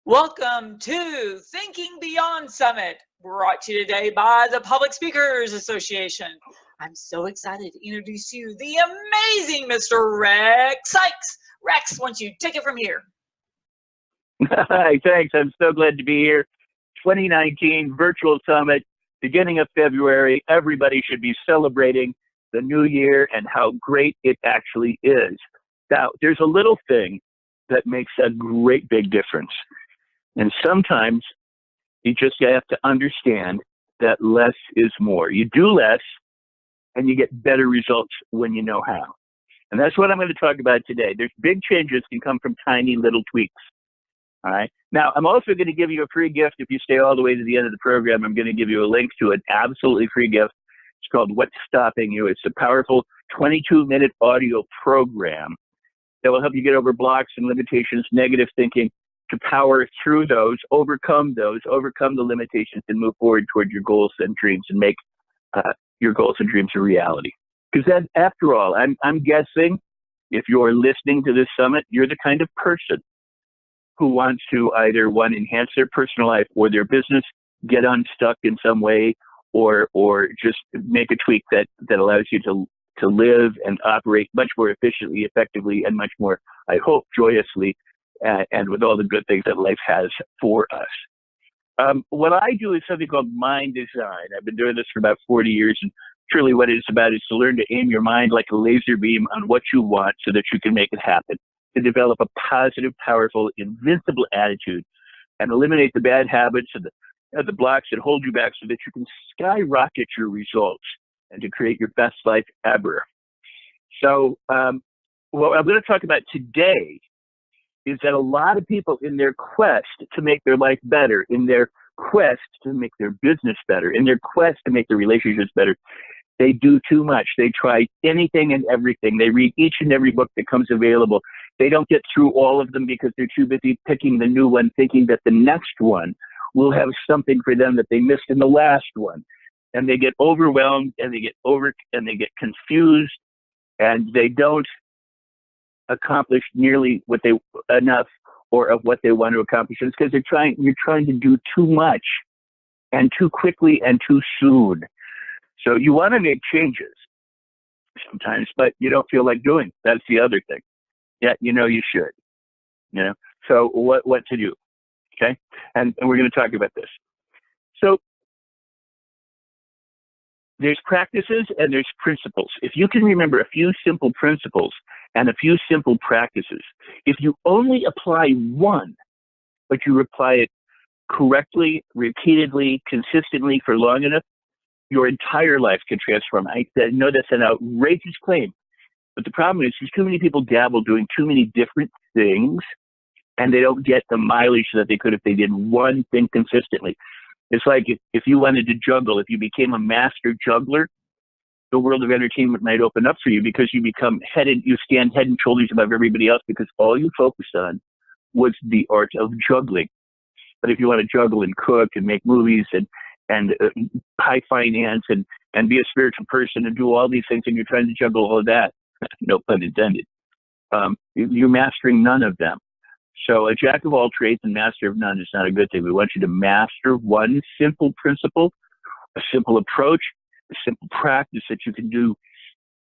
Welcome to Thinking Beyond Summit, brought to you today by the Public Speakers Association. I'm so excited to introduce you the amazing Mr. Rex Sikes. Rex, why don't you take it from here? Hi, thanks. I'm so glad to be here. 2019 Virtual Summit, beginning of February. Everybody should be celebrating the new year and how great it actually is. Now, there's a little thing that makes a great big difference. And sometimes you just have to understand that less is more. You do less and you get better results when you know how. And that's what I'm going to talk about today. There's big changes can come from tiny little tweaks. All right. Now, I'm also going to give you a free gift. If you stay all the way to the end of the program, I'm going to give you a link to an absolutely free gift. It's called What's Stopping You. It's a powerful 22-minute audio program that will help you get over blocks and limitations, negative thinking, to power through those, overcome the limitations, and move forward toward your goals and dreams and make your goals and dreams a reality. Because then, after all, I'm guessing if you're listening to this summit, you're the kind of person who wants to either, one, enhance their personal life or their business, get unstuck in some way, or just make a tweak that allows you to live and operate much more efficiently, effectively, and much more, I hope, joyously, and with all the good things that life has for us. What I do is something called mind design. I've been doing this for about 40 years, and truly what it's about is to learn to aim your mind like a laser beam on what you want so that you can make it happen, to develop a positive, powerful, invincible attitude, and eliminate the bad habits and the blocks that hold you back so that you can skyrocket your results and to create your best life ever. So what I'm going to talk about today is that a lot of people, in their quest to make their life better, in their quest to make their business better, in their quest to make their relationships better, they do too much. They try anything and everything. They read each and every book that comes available. They don't get through all of them because they're too busy picking the new one, thinking that the next one will have something for them that they missed in the last one. And they get overwhelmed and they get confused, and they don't accomplish nearly enough or of what they want to accomplish. It's because you're trying to do too much and too quickly and too soon. So you want to make changes sometimes, but you don't feel like doing. That's the other thing. Yeah, you should. So what to do? Okay, and we're going to talk about this. So there's practices and there's principles. If you can remember a few simple principles and a few simple practices, if you only apply one, but you apply it correctly, repeatedly, consistently for long enough, your entire life can transform. I know that's an outrageous claim, but the problem is there's too many people dabble doing too many different things, and they don't get the mileage that they could if they did one thing consistently. It's like if you wanted to juggle, if you became a master juggler, the world of entertainment might open up for you because you stand head and shoulders above everybody else because all you focused on was the art of juggling. But if you want to juggle and cook and make movies and high finance and be a spiritual person and do all these things, and you're trying to juggle all of that, no pun intended, you're mastering none of them. So a jack of all trades and master of none is not a good thing. We want you to master one simple principle, a simple approach, a simple practice that you can do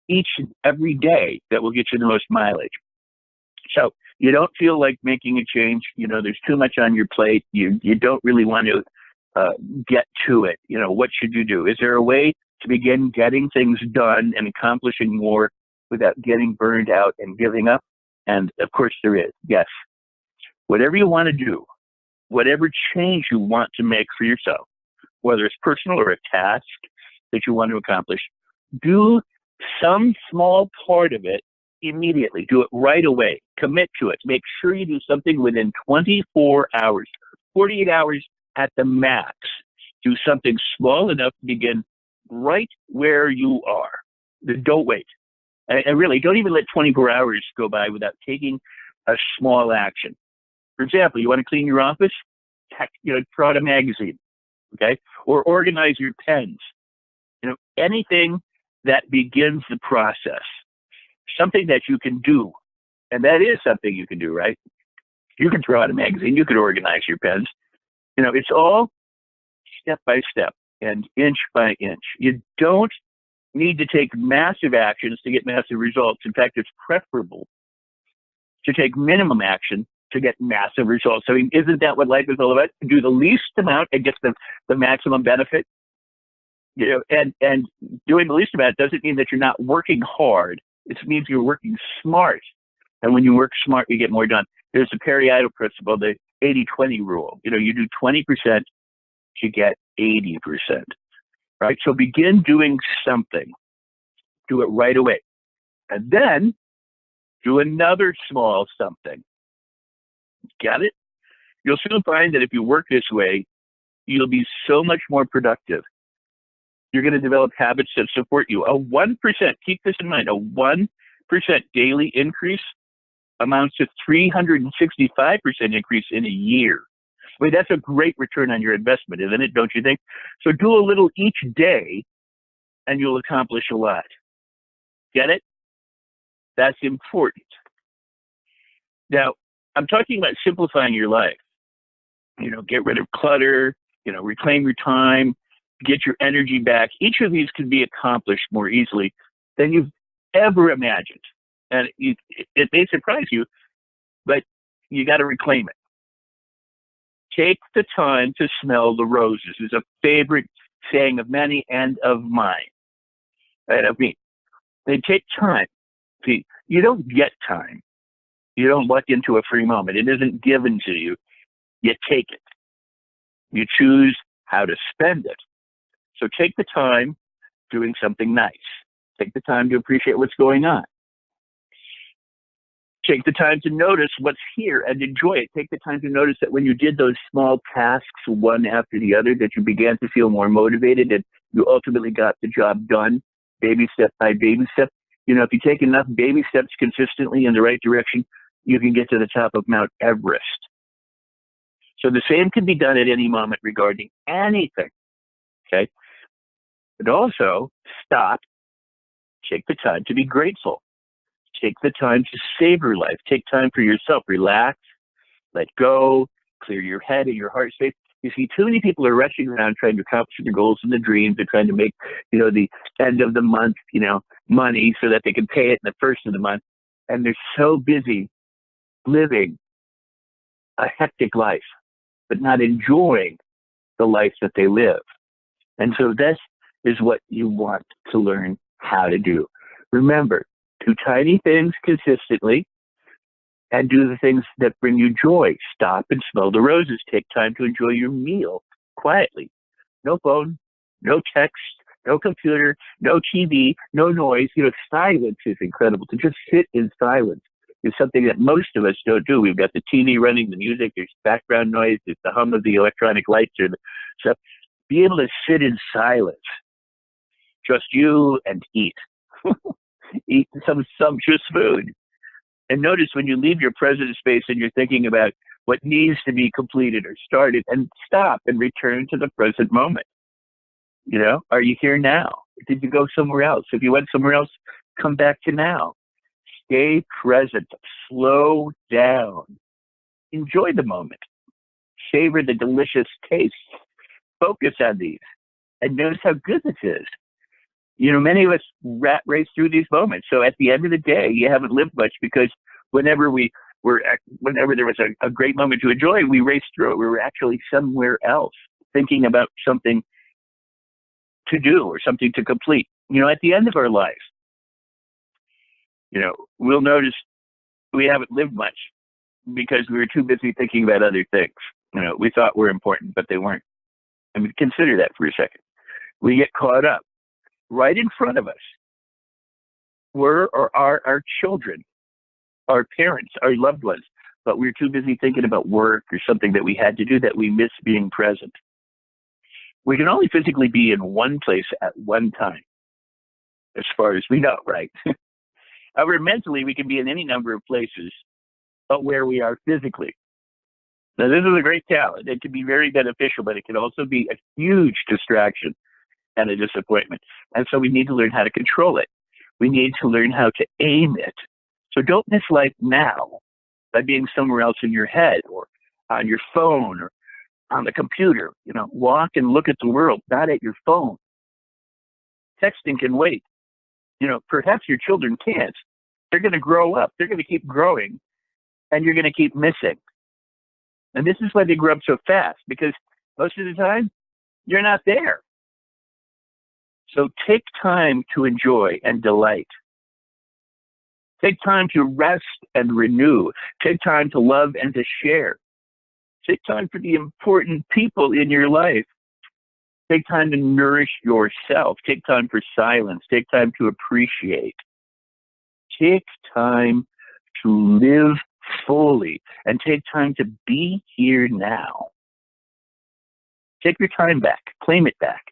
each and every day that will get you the most mileage. So you don't feel like making a change. There's too much on your plate. You don't really want to get to it. What should you do? Is there a way to begin getting things done and accomplishing more without getting burned out and giving up? And of course there is. Yes. Whatever you want to do, whatever change you want to make for yourself, whether it's personal or a task that you want to accomplish, do some small part of it immediately. Do it right away. Commit to it. Make sure you do something within 24 hours, 48 hours at the max. Do something small enough to begin right where you are. Don't wait. And really, don't even let 24 hours go by without taking a small action. For example, you want to clean your office? Throw out a magazine, okay? Or organize your pens. Anything that begins the process. Something that you can do. And that is something you can do, right? You can throw out a magazine. You could organize your pens. It's all step by step and inch by inch. You don't need to take massive actions to get massive results. In fact, it's preferable to take minimum action to get massive results. I mean, isn't that what life is all about? Do the least amount and get the maximum benefit. And doing the least amount doesn't mean that you're not working hard. It means you're working smart. And when you work smart, you get more done. There's a Pareto principle, the 80-20 rule. You do 20% to get 80%, right? So begin doing something. Do it right away. And then do another small something. Got it? You'll soon find that if you work this way, you'll be so much more productive. You're going to develop habits that support you. A 1%, keep this in mind, a 1% daily increase amounts to 365% increase in a year. I mean, that's a great return on your investment, isn't it? Don't you think? So do a little each day and you'll accomplish a lot. Get it? That's important. Now, I'm talking about simplifying your life. Get rid of clutter, reclaim your time, get your energy back. Each of these can be accomplished more easily than you've ever imagined. And it may surprise you, but you got to reclaim it. Take the time to smell the roses is a favorite saying of many and of mine. And of me. They take time. See, you don't get time. You don't luck into a free moment. It isn't given to you. You take it. You choose how to spend it. So take the time doing something nice. Take the time to appreciate what's going on. Take the time to notice what's here and enjoy it. Take the time to notice that when you did those small tasks one after the other, that you began to feel more motivated and you ultimately got the job done, baby step by baby step. If you take enough baby steps consistently in the right direction, you can get to the top of Mount Everest. So the same can be done at any moment regarding anything. Okay? But also, stop. Take the time to be grateful. Take the time to savor life. Take time for yourself. Relax, let go, clear your head and your heart space. You see, too many people are rushing around trying to accomplish their goals and the dreams. They're trying to make, the end of the month, money so that they can pay it in the first of the month. And they're so busy living a hectic life, but not enjoying the life that they live. And so this is what you want to learn how to do. Remember, do tiny things consistently and do the things that bring you joy. Stop and smell the roses. Take time to enjoy your meal quietly. No phone, no text, no computer, no TV, no noise. Silence is incredible. To just sit in silence is something that most of us don't do. We've got the TV running, the music, there's background noise, there's the hum of the electronic lights or the stuff. Be able to sit in silence, just you, and eat. Eat some sumptuous food. And notice when you leave your present space and you're thinking about what needs to be completed or started, and stop and return to the present moment. Are you here now? Did you go somewhere else? If you went somewhere else, come back to now. Stay present. Slow down. Enjoy the moment. Savor the delicious tastes. Focus on these. And notice how good this is. Many of us rat race through these moments. So at the end of the day, you haven't lived much because whenever there was a great moment to enjoy, we raced through it. We were actually somewhere else, thinking about something to do or something to complete. At the end of our life, we'll notice we haven't lived much because we were too busy thinking about other things. We thought were important, but they weren't. I mean, consider that for a second. We get caught up. Right in front of us were or are our children, our parents, our loved ones, but we're too busy thinking about work or something that we had to do that we miss being present. We can only physically be in one place at one time, as far as we know, right? However, mentally, we can be in any number of places but where we are physically. Now, this is a great talent. It can be very beneficial, but it can also be a huge distraction and a disappointment. And so we need to learn how to control it. We need to learn how to aim it. So don't miss life now, by being somewhere else in your head or on your phone or on the computer. You know, walk and look at the world, not at your phone. Texting can wait. You know, perhaps your children can't. They're going to grow up. They're going to keep growing, and you're going to keep missing. And this is why they grow up so fast, because most of the time, you're not there. So take time to enjoy and delight. Take time to rest and renew. Take time to love and to share. Take time for the important people in your life. Take time to nourish yourself. Take time for silence. Take time to appreciate. Take time to live fully, and take time to be here now. Take your time back. Claim it back.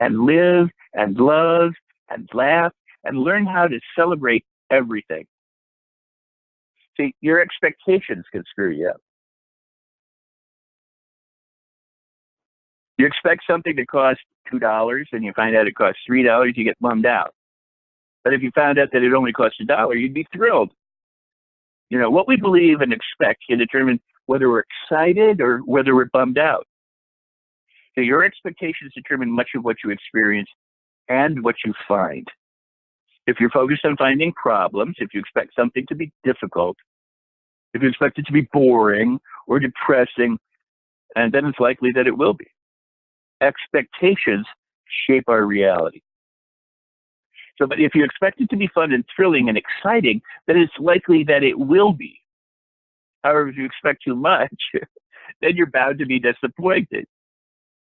And live and love and laugh and learn how to celebrate everything. See, your expectations can screw you up. You expect something to cost $2 and you find out it costs $3, you get bummed out. But if you found out that it only costs $1, you'd be thrilled. You know, what we believe and expect can determine whether we're excited or whether we're bummed out. So your expectations determine much of what you experience and what you find. If you're focused on finding problems, if you expect something to be difficult, if you expect it to be boring or depressing, and then it's likely that it will be. Expectations shape our reality. So, but if you expect it to be fun and thrilling and exciting, then it's likely that it will be. However, if you expect too much, then you're bound to be disappointed.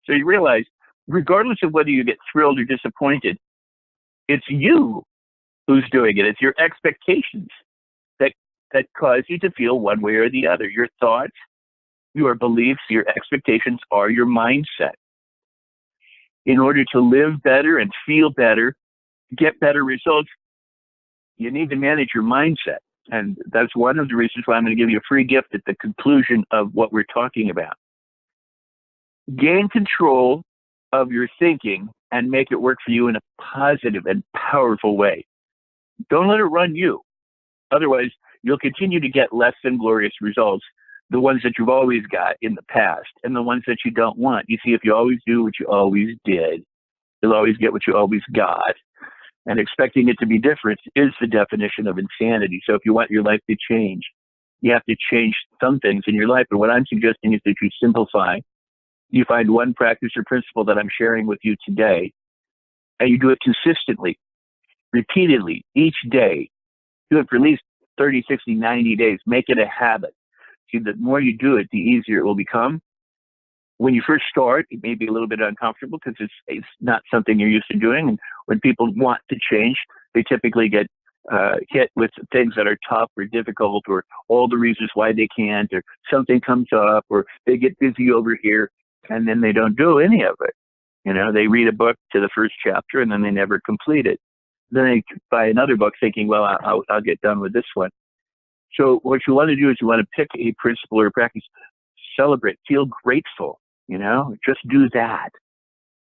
So you realize, regardless of whether you get thrilled or disappointed, it's you who's doing it. It's your expectations that cause you to feel one way or the other. Your thoughts, your beliefs, your expectations are your mindset. In order to live better and feel better, get better results, you need to manage your mindset. And that's one of the reasons why I'm going to give you a free gift at the conclusion of what we're talking about. Gain control of your thinking and make it work for you in a positive and powerful way. Don't let it run you. Otherwise, you'll continue to get less than glorious results, the ones that you've always got in the past and the ones that you don't want. You see, if you always do what you always did, you'll always get what you always got. And expecting it to be different is the definition of insanity. So if you want your life to change, you have to change some things in your life. And what I'm suggesting is that you simplify. You find one practice or principle that I'm sharing with you today, and you do it consistently, repeatedly, each day. Do it for at least 30, 60, 90 days. Make it a habit. See, the more you do it, the easier it will become. When you first start, it may be a little bit uncomfortable because it's not something you're used to doing. And when people want to change, they typically get hit with things that are tough or difficult, or all the reasons why they can't, or something comes up, or they get busy over here, and then they don't do any of it. You know, they read a book to the first chapter, and then they never complete it. Then they buy another book thinking, well, I'll get done with this one. So what you want to do is you want to pick a principle or a practice, celebrate, feel grateful, you know, just do that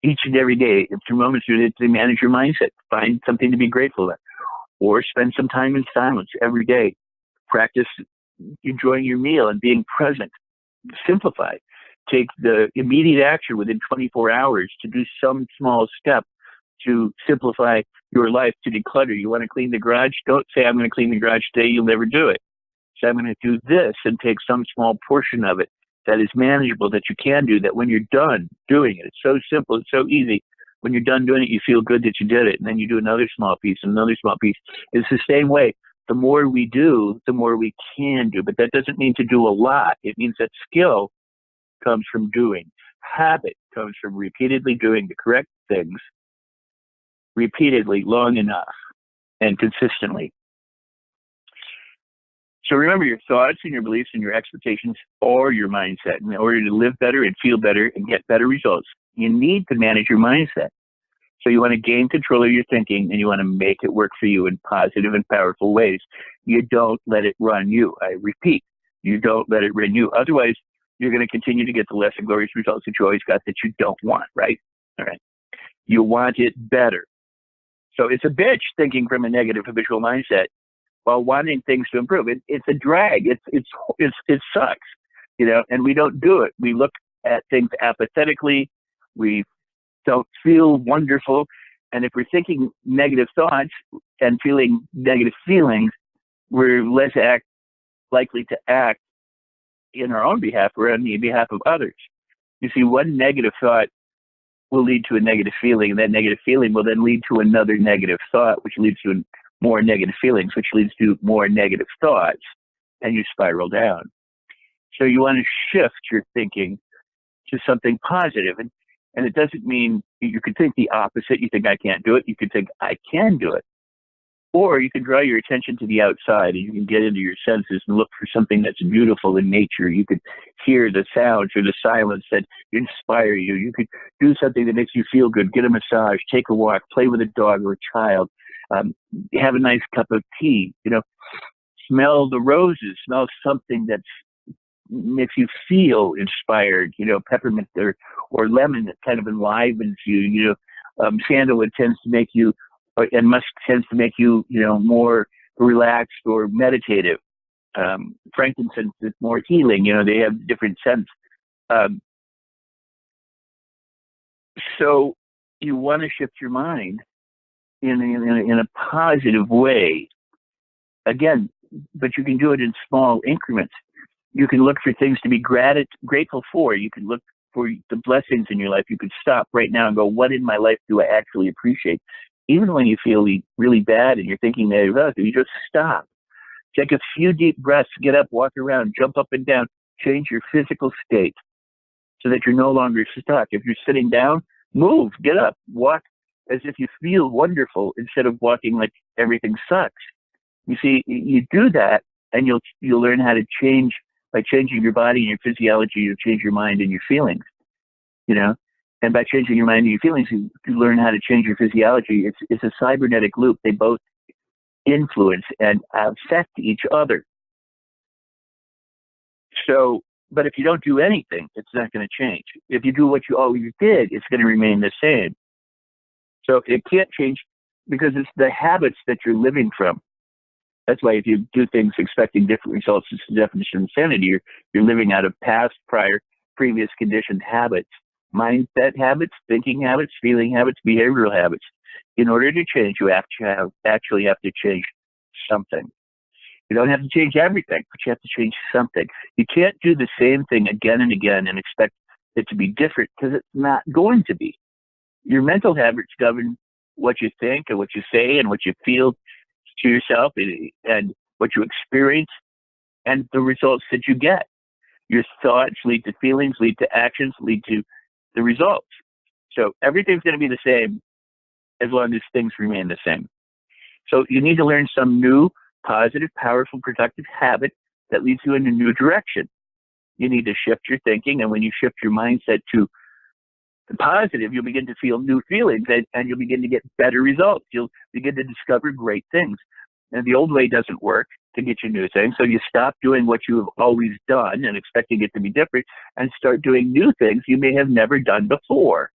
each and every day. If your moments to manage your mindset, find something to be grateful for, or spend some time in silence every day. Practice enjoying your meal and being present. Simplify. Take the immediate action within 24 hours to do some small step to simplify your life, to declutter. You want to clean the garage? Don't say, I'm going to clean the garage today. You'll never do it. So I'm going to do this and take some small portion of it that is manageable, that you can do, that when you're done doing it, it's so simple, it's so easy. When you're done doing it, you feel good that you did it. And then you do another small piece and another small piece. It's the same way. The more we do, the more we can do. But that doesn't mean to do a lot. It means that skill comes from doing. Habit comes from repeatedly doing the correct things, repeatedly, long enough, and consistently. So remember, your thoughts and your beliefs and your expectations are your mindset. In order to live better and feel better and get better results, you need to manage your mindset. So you want to gain control of your thinking, and you want to make it work for you in positive and powerful ways. You don't let it run you. I repeat, you don't let it run you. Otherwise, you're going to continue to get the less than glorious results that you always got that you don't want, right? All right. You want it better. So it's a bitch thinking from a negative habitual mindset while wanting things to improve. It's a drag. It sucks, and we don't do it. We look at things apathetically. We don't feel wonderful. And if we're thinking negative thoughts and feeling negative feelings, we're less likely to act in our own behalf or on the behalf of others. You see, one negative thought will lead to a negative feeling, and that negative feeling will then lead to another negative thought, which leads to more negative feelings, which leads to more negative thoughts, and you spiral down. So you want to shift your thinking to something positive. And it doesn't mean you could think the opposite. You think I can't do it. You could think I can do it. Or you can draw your attention to the outside and you can get into your senses and look for something that's beautiful in nature. You could hear the sounds or the silence that inspire you. You could do something that makes you feel good. Get a massage, take a walk, play with a dog or a child, have a nice cup of tea, smell the roses, smell something that makes you feel inspired, peppermint or lemon that kind of enlivens you, sandalwood tends to make you, and musk tends to make you, more relaxed or meditative. Frankincense is more healing, they have different scents. So you want to shift your mind in a positive way. Again, but you can do it in small increments. You can look for things to be grateful for. You can look for the blessings in your life. You could stop right now and go, what in my life do I actually appreciate? Even when you feel really bad and you're thinking negative, you just stop. Take a few deep breaths, get up, walk around, jump up and down, change your physical state so that you're no longer stuck. If you're sitting down, move, get up, walk as if you feel wonderful instead of walking like everything sucks. You see, you do that and you'll learn how to change. By changing your body and your physiology, you'll change your mind and your feelings, And by changing your mind and your feelings, you learn how to change your physiology. It's a cybernetic loop. They both influence and affect each other. So, but if you don't do anything, it's not going to change. If you do what you always did, it's going to remain the same. So it can't change because it's the habits that you're living from. That's why if you do things expecting different results, it's the definition of insanity. You're living out of past, previous conditioned habits, mindset habits, thinking habits, feeling habits, behavioral habits. In order to change, you actually have to change something. You don't have to change everything, but you have to change something. You can't do the same thing again and again and expect it to be different because it's not going to be. Your mental habits govern what you think and what you say and what you feel to yourself and what you experience and the results that you get. Your thoughts lead to feelings, lead to actions, lead to the results. So everything's going to be the same as long as things remain the same. So you need to learn some new, positive, powerful, productive habit that leads you in a new direction. You need to shift your thinking, and when you shift your mindset to the positive, you'll begin to feel new feelings and you'll begin to get better results. You'll begin to discover great things. And the old way doesn't work to get you new things. So you stop doing what you have always done and expecting it to be different and start doing new things you may have never done before.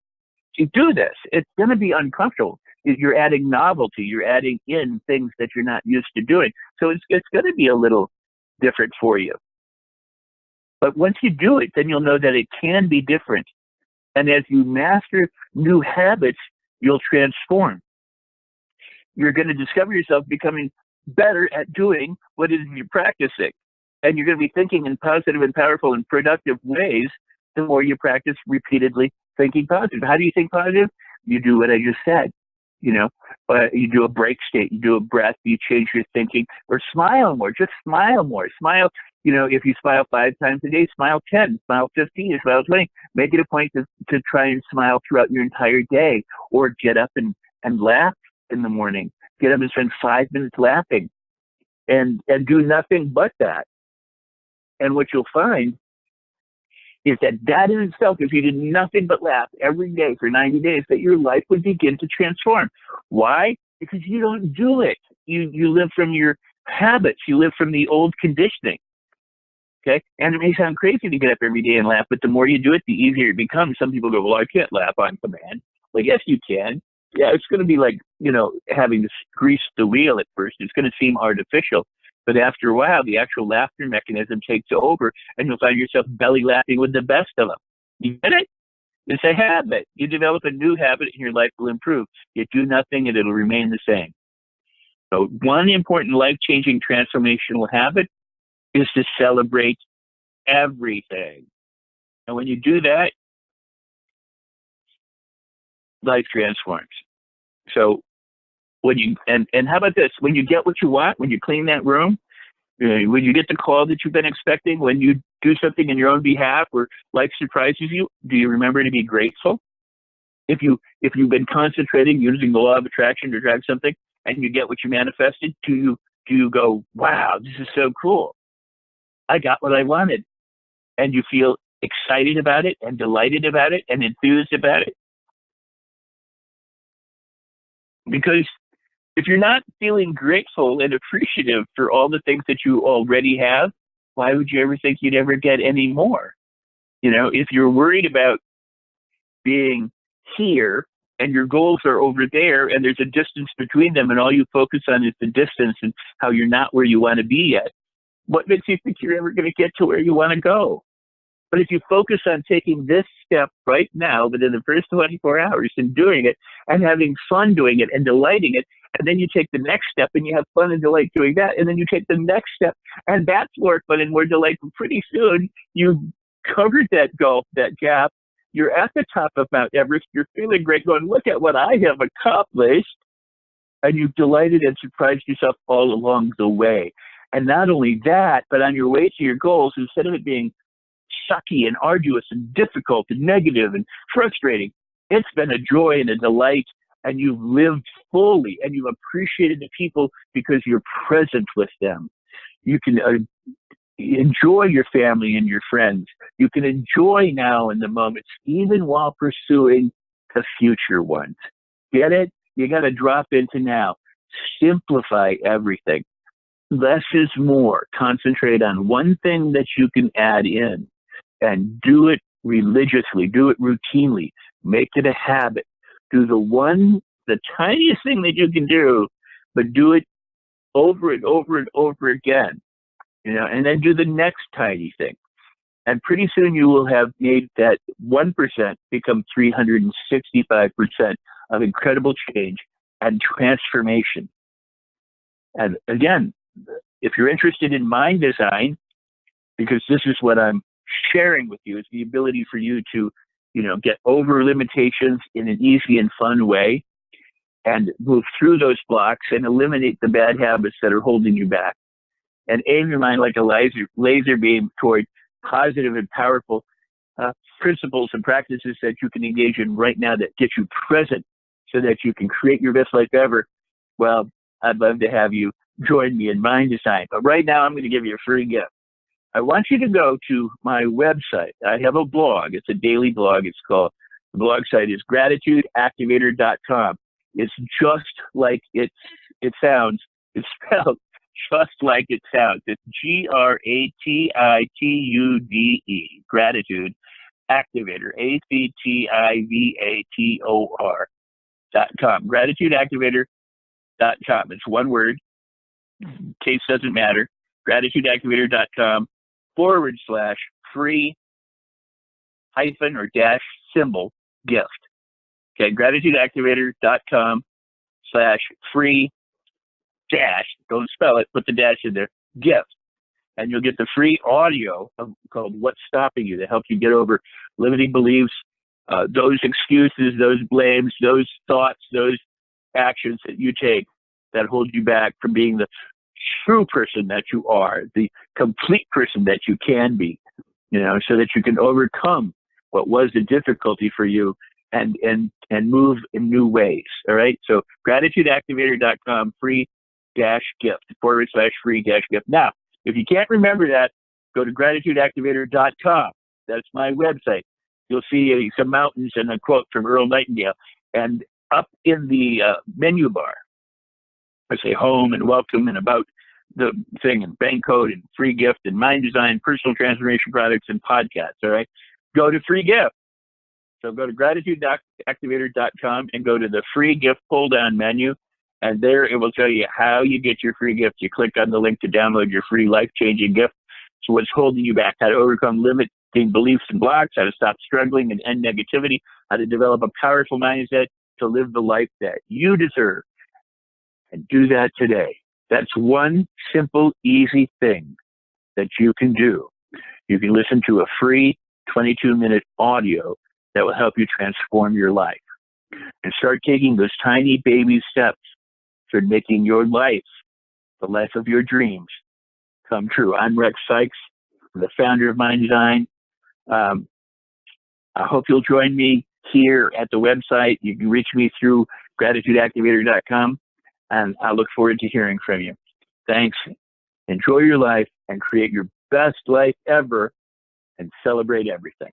You do this, it's going to be uncomfortable. You're adding novelty. You're adding in things that you're not used to doing. So it's going to be a little different for you. But once you do it, then you'll know that it can be different. And as you master new habits, you'll transform. You're going to discover yourself becoming better at doing what it is you're practicing. And you're going to be thinking in positive and powerful and productive ways the more you practice repeatedly thinking positive. How do you think positive? You do what I just said. You do a break state, you do a breath, you change your thinking, or smile more. Just smile more. Smile. If you smile 5 times a day, smile 10, smile 15, smile 20. Make it a point to try and smile throughout your entire day, or get up and laugh in the morning. Get up and spend 5 minutes laughing and do nothing but that. And what you'll find is that in itself, if you did nothing but laugh every day for 90 days, that your life would begin to transform. Why? Because you don't do it. You live from your habits. You live from the old conditioning. Okay? And it may sound crazy to get up every day and laugh, but the more you do it, the easier it becomes. Some people go, well, I can't laugh on command. Well, yes, you can. Yeah, it's going to be like, having to grease the wheel at first. It's going to seem artificial. But after a while, the actual laughter mechanism takes over, and you'll find yourself belly laughing with the best of them. You get it? It's a habit. You develop a new habit, and your life will improve. You do nothing, and it'll remain the same. So one important life-changing transformational habit is to celebrate everything. And when you do that, life transforms. So when you, and how about this? When you get what you want, when you clean that room, when you get the call that you've been expecting, when you do something in your own behalf or life surprises you, do you remember to be grateful? If you've been concentrating using the law of attraction to drive something and you get what you manifested, do you go, wow, this is so cool. I got what I wanted. And you feel excited about it and delighted about it and enthused about it? Because if you're not feeling grateful and appreciative for all the things that you already have, why would you ever think you'd ever get any more? If you're worried about being here and your goals are over there and there's a distance between them and all you focus on is the distance and how you're not where you want to be yet, what makes you think you're ever going to get to where you want to go? But if you focus on taking this step right now, within the first 24 hours, and doing it and having fun doing it and delighting it, and then you take the next step and you have fun and delight doing that, and then you take the next step and that's more fun and more delightful. Pretty soon you've covered that gulf, that gap. You're at the top of Mount Everest. You're feeling great, going, look at what I have accomplished. And you've delighted and surprised yourself all along the way. And not only that, but on your way to your goals, instead of it being sucky and arduous and difficult and negative and frustrating, it's been a joy and a delight, and you've lived fully and you've appreciated the people because you're present with them. You can enjoy your family and your friends. You can enjoy now in the moments, even while pursuing the future ones. Get it? You got to drop into now. Simplify everything. Less is more. Concentrate on one thing that you can add in and do it religiously. Do it routinely. Make it a habit. Do the tiniest thing that you can do, but do it over and over and over again. And then do the next tiny thing. And pretty soon you will have made that 1% become 365% of incredible change and transformation. And again, if you're interested in mind design, because this is what I'm sharing with you, is the ability for you to, get over limitations in an easy and fun way and move through those blocks and eliminate the bad habits that are holding you back. And aim your mind like a laser beam toward positive and powerful principles and practices that you can engage in right now that get you present so that you can create your best life ever. Well, I'd love to have you join me in Mind Design. But right now, I'm going to give you a free gift. I want you to go to my website. I have a blog. It's a daily blog. The blog site is gratitudeactivator.com. It's just like it sounds. It's spelled just like it sounds. It's GRATITUDE, Gratitude Activator, ACTIVATOR.com. Gratitudeactivator.com. It's one word. Case doesn't matter. Gratitudeactivator.com/free hyphen or dash symbol gift. Okay, gratitudeactivator.com/free dash, don't spell it, put the dash in there, gift. And you'll get the free audio called What's Stopping You to help you get over limiting beliefs, those excuses, those blames, those thoughts, those actions that you take that hold you back from being the true person that you are, the complete person that you can be, so that you can overcome what was the difficulty for you and move in new ways. All right. So gratitudeactivator.com free dash gift /free dash gift. Now, if you can't remember that, go to gratitudeactivator.com. That's my website. You'll see some mountains and a quote from Earl Nightingale. And up in the menu bar, I say home and welcome and about the thing and bank code and free gift and mind design, personal transformation products and podcasts. All right. Go to free gift. So go to gratitudeactivator.com and go to the free gift pull-down menu. And there it will tell you how you get your free gift. You click on the link to download your free life-changing gift. So what's holding you back, how to overcome limiting beliefs and blocks, how to stop struggling and end negativity, how to develop a powerful mindset to live the life that you deserve. And do that today. That's one simple, easy thing that you can do. You can listen to a free 22-minute audio that will help you transform your life and start taking those tiny baby steps for making your life, the life of your dreams, come true. I'm Rex Sikes, the founder of Mind Design. I hope you'll join me here at the website. You can reach me through gratitudeactivator.com, and I look forward to hearing from you. Thanks. Enjoy your life and create your best life ever and celebrate everything.